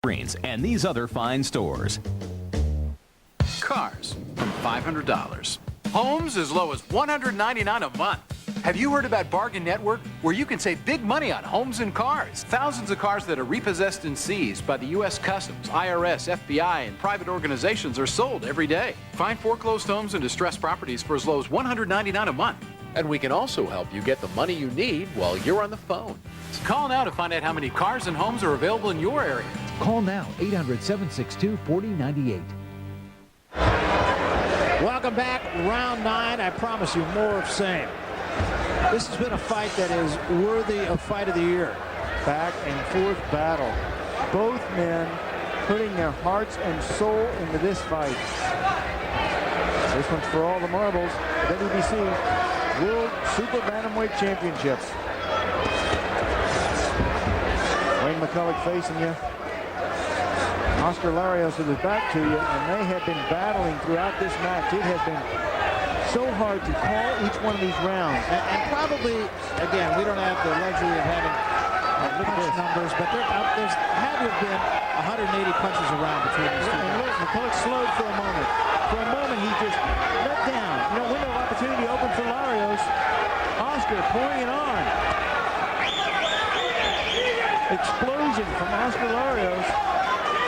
Greens and these other fine stores. Cars from $500. Homes as low as $199 a month. Have you heard about Bargain Network, where you can save big money on homes and cars? Thousands of cars that are repossessed and seized by the U.S. Customs, IRS, FBI, and private organizations are sold every day. Find foreclosed homes and distressed properties for as low as $199 a month. And we can also help you get the money you need while you're on the phone. So call now to find out how many cars and homes are available in your area. Call now, 800-762-4098. Welcome back, round 9. I promise you more of same. This has been a fight that is worthy of fight of the year. Back and forth battle. Both men putting their hearts and soul into this fight. This one's for all the marbles. WBC World Super Bantamweight Championship. Wayne McCollough facing you. Oscar Larios with his back to you, and they have been battling throughout this match. It has been so hard to call each one of these rounds. And probably, again, we don't have the luxury of having punch numbers, but there had to have been 180 punches around between these two. And look, McCollough slowed for a moment. For a moment, he just let down. You know, window of opportunity open for Larios. Oscar pouring it on. Explosion from Oscar Larios.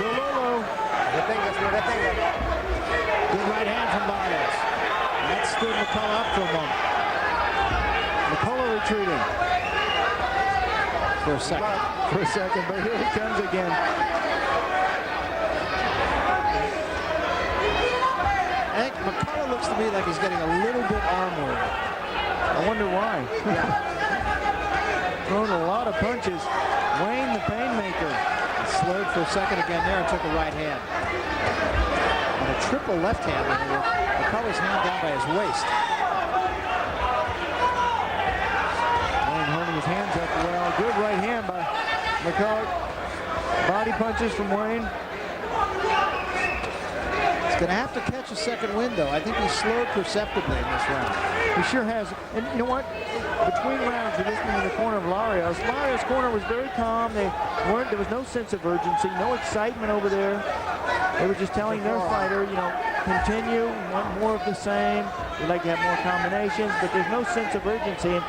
Lolo. Good right hand from Larios. That stood McCollough up for a moment. McCollough retreating. For a second, but here he comes again. I think McCollough looks to me like he's getting a little bit armored. I wonder why. Thrown a lot of punches. Wayne the Painmaker. Slowed for a second again there and took a right hand. And a triple left hand with McCollough's hand down by his waist. Wayne holding his hands up well. Good right hand by McCollough. Body punches from Wayne. He's going to have to catch a second window. I think he slowed perceptibly in this round. He sure has. And you know what? Between rounds, you're listening in the corner of Larios. Larios' corner was very calm. There was no sense of urgency, no excitement over there. They were just telling their fighter, you know, continue, want more of the same. We'd like to have more combinations, but there's no sense of urgency. And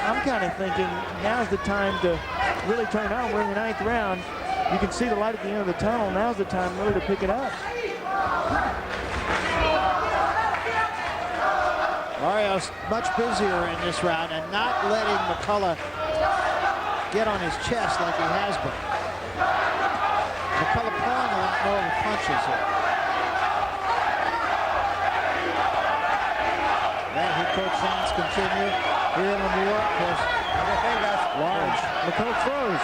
I'm kind of thinking now's the time to really turn on. We're in the 9th round. You can see the light at the end of the tunnel. Now's the time really to pick it up. Larios much busier in this round and not letting McCollough get on his chest like he has been. McCollough pulling a lot more of the punches here. That hit coach fans continue here in New York. Large. McCollough throws.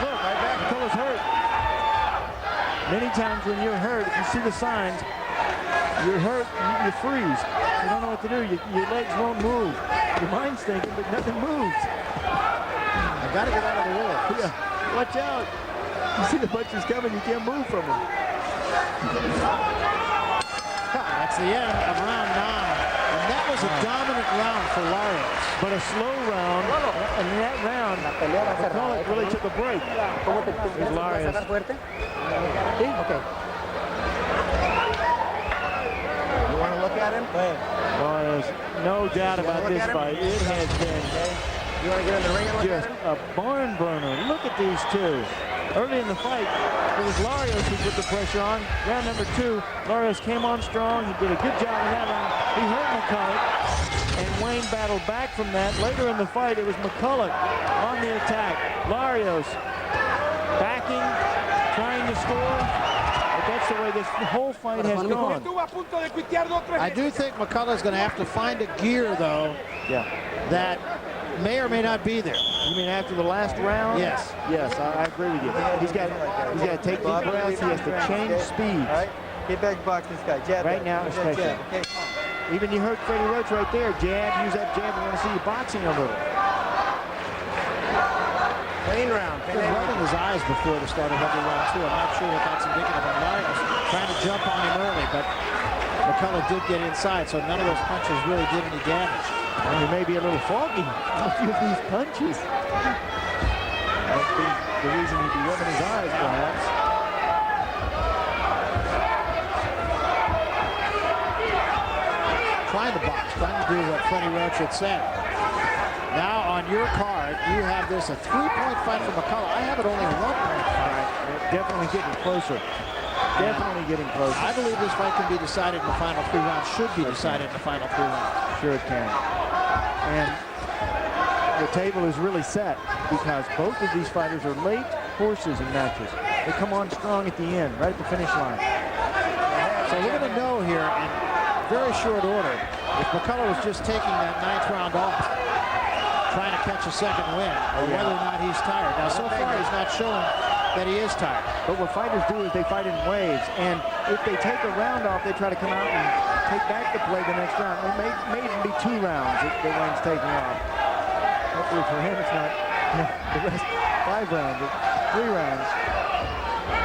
Look, right back. McCollough's hurt. Many times when you're hurt, if you see the signs, you're hurt, you freeze. You don't know what to do. Your legs won't move. Your mind's thinking, but nothing moves. I got to get out of the way. Yeah, watch out. You see the punches coming, you can't move from them. That's the end of round 9. And that was a dominant round for Larios. But a slow round, and in that round, McCollough really took a break. Here's Larios. Okay. You want to look at him? Well, there's no doubt about this fight. It has been You want to get in the ring and look just at him? a barn burner. Look at these two. Early in the fight, it was Larios who put the pressure on. Round number 2, Larios came on strong. He did a good job in that round. He hurt McCollough, and Wayne battled back from that. Later in the fight, it was McCollough on the attack. Larios backing, trying to score. But that's the way this whole fight has gone. I do think McCollough's going to have to find a gear, though, that may or may not be there. You mean after the last round? Yes. Yes, I agree with you. He's got to take deep breaths. He has to change speeds. All right. Get back to box this guy. Jab. Right now, especially. Okay. Even you heard Freddie Roach right there. Jab, use that jab. We want to see you boxing a little. Clean round. He was rubbing his eyes before the start of every round, too. I'm not sure what that's indicative of. Larios trying to jump on him early, but McCollough did get inside, so none of those punches really did any damage. And he may be a little foggy. A few of these punches. That'd be the reason he'd be rubbing his eyes, perhaps. do what Freddie Roach had said. Now on your card, you have this a 3-point fight for McCollough. I have it only a 1-point fight. Definitely getting closer. Definitely getting closer. I believe this fight can be decided in the final 3 rounds. Should be decided in the final 3 rounds. Sure it can. And the table is really set because both of these fighters are late horses in matches. They come on strong at the end, right at the finish line. So we're going to know here in very short order if McCollough was just taking that 9th round off, trying to catch a second win, or whether or not he's tired. Now, so far, he's not showing that he is tired. But what fighters do is they fight in waves, and if they take a round off, they try to come out and take back the play the next round. It may even be 2 rounds that Wayne's taking off. Hopefully for him, it's not the rest 5 rounds, but 3 rounds.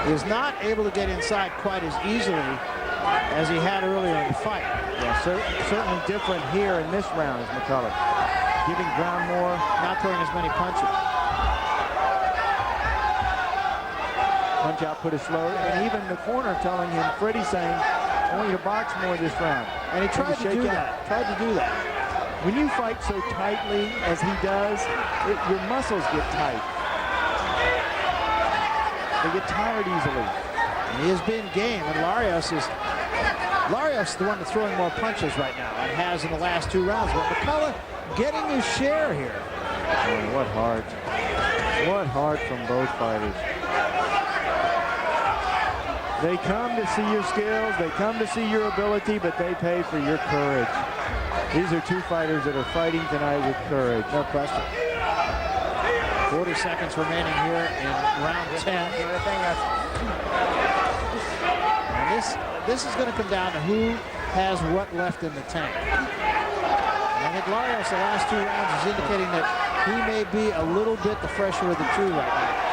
He is not able to get inside quite as easily as he had earlier in the fight. Yeah, certainly different here in this round is McCollough. Giving ground more, not throwing as many punches. punch output is slow, and even the corner telling him, Freddie's saying, I want you to box more this round. And he tried to do that. When you fight so tightly as he does, your muscles get tight. They get tired easily. And he has been game, and Larios is the one that's throwing more punches right now, and has in the last 2 rounds. But McCollough getting his share here. Oh, what heart. What heart from both fighters. They come to see your skills, they come to see your ability, but they pay for your courage. These are 2 fighters that are fighting tonight with courage. No question. 40 seconds remaining here in round 10. And this is going to come down to who has what left in the tank. And I think Larios, the last 2 rounds, is indicating that he may be a little bit the fresher of the 2 right now.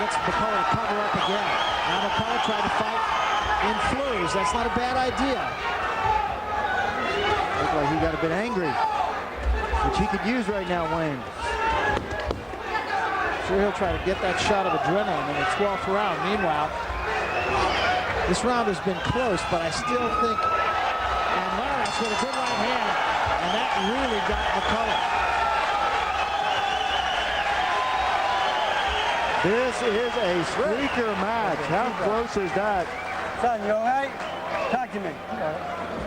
Gets McCollough to cover up again. Now McCollough tried to fight in flurries. That's not a bad idea. Looked like he got a bit angry, which he could use right now, Wayne. Sure, he'll try to get that shot of adrenaline in the 12th round. Meanwhile, this round has been close, but I still think, and Larios with a good right hand, and that really got McCollough. This is a streaker match. How close is that? Son, you all right? Talk to me.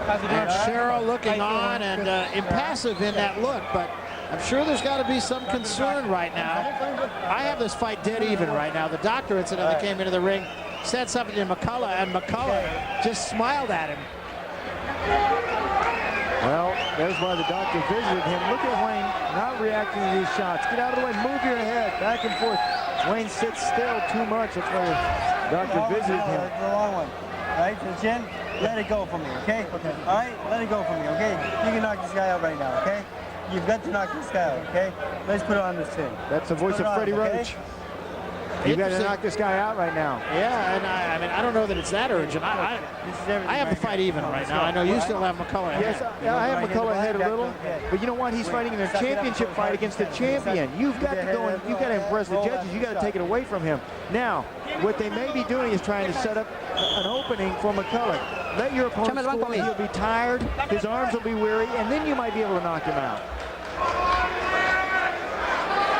How's it doing? Cheryl looking on and impassive in that look, but I'm sure there's got to be some concern right now. I have this fight dead even right now. The doctor, incidentally, came into the ring, said something to McCollough, and McCollough just smiled at him. Well, there's why the doctor visited him. Look at Wayne not reacting to these shots. Get out of the way, move your head, back and forth. Wayne sits still too much. That's why the doctor visited him. The long one. Right, to the chin. Let it go for me, okay? Okay. All right, let it go for me, okay? You can knock this guy out right now, okay? You've got to knock this guy out, okay? Let's put it on this chin. That's the voice of Freddie Roach. You got to knock this guy out right now. Yeah, and I mean, I don't know that it's that urgent. I have the fight even right now. I know you still have McCollough ahead. Yes, I have McCollough ahead a little, but you know what? He's fighting in a championship fight against the champion. You've got to go and you've got to impress the judges. You've got to take it away from him. Now, what they may be doing is trying to set up an opening for McCollough. Let your opponent score. He'll be tired, his arms will be weary, and then you might be able to knock him out.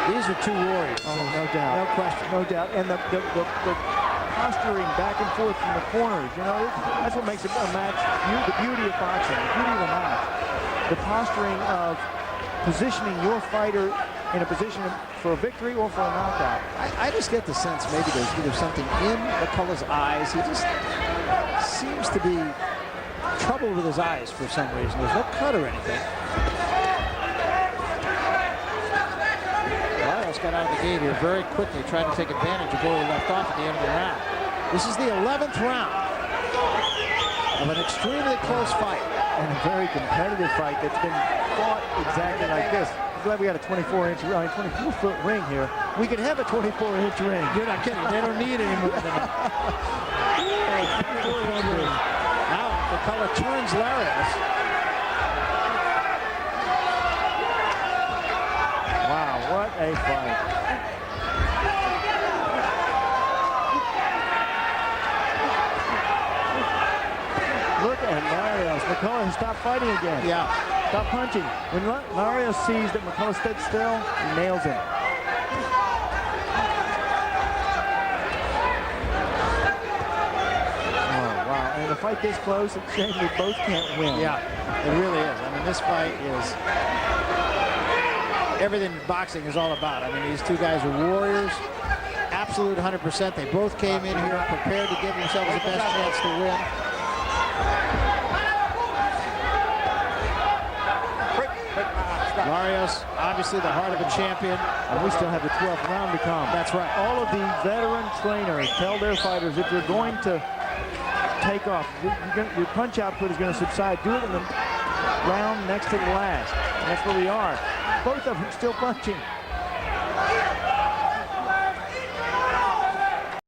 These are 2 warriors. Oh, no doubt. No question. No doubt. And the posturing back and forth from the corners, you know, that's what makes a match, the beauty of boxing, the beauty of a match. The posturing of positioning your fighter in a position for a victory or for a knockout. I just get the sense maybe there's either something in McCollough's eyes. He just seems to be troubled with his eyes for some reason. There's no cut or anything. Got out of the gate here very quickly, trying to take advantage of where we left off at the end of the round. This is the 11th round of an extremely close fight. And a very competitive fight that's been fought exactly like this. I'm glad we got a 24-foot ring here. We could have a 24-inch ring. You're not kidding. They don't need any more than that. Now McCollough turns Larios. What a fight. Look at Larios. McCollough stopped fighting again. Yeah. Stop punching. When Larios sees that McCollough stood still, he nails him. Oh, wow. And in a fight this close, it's a shame we both can't win. Yeah, it really is. I mean, this fight is everything boxing is all about. I mean, these two guys are warriors. Absolute 100%. They both came in here prepared to give themselves the best chance to win. Larios, obviously the heart of a champion. And we still have the 12th round to come. That's right. All of these veteran trainers tell their fighters, if you're going to take off, your punch output is going to subside. Do it in the round next to the last. And that's where we are. Both of them still punching.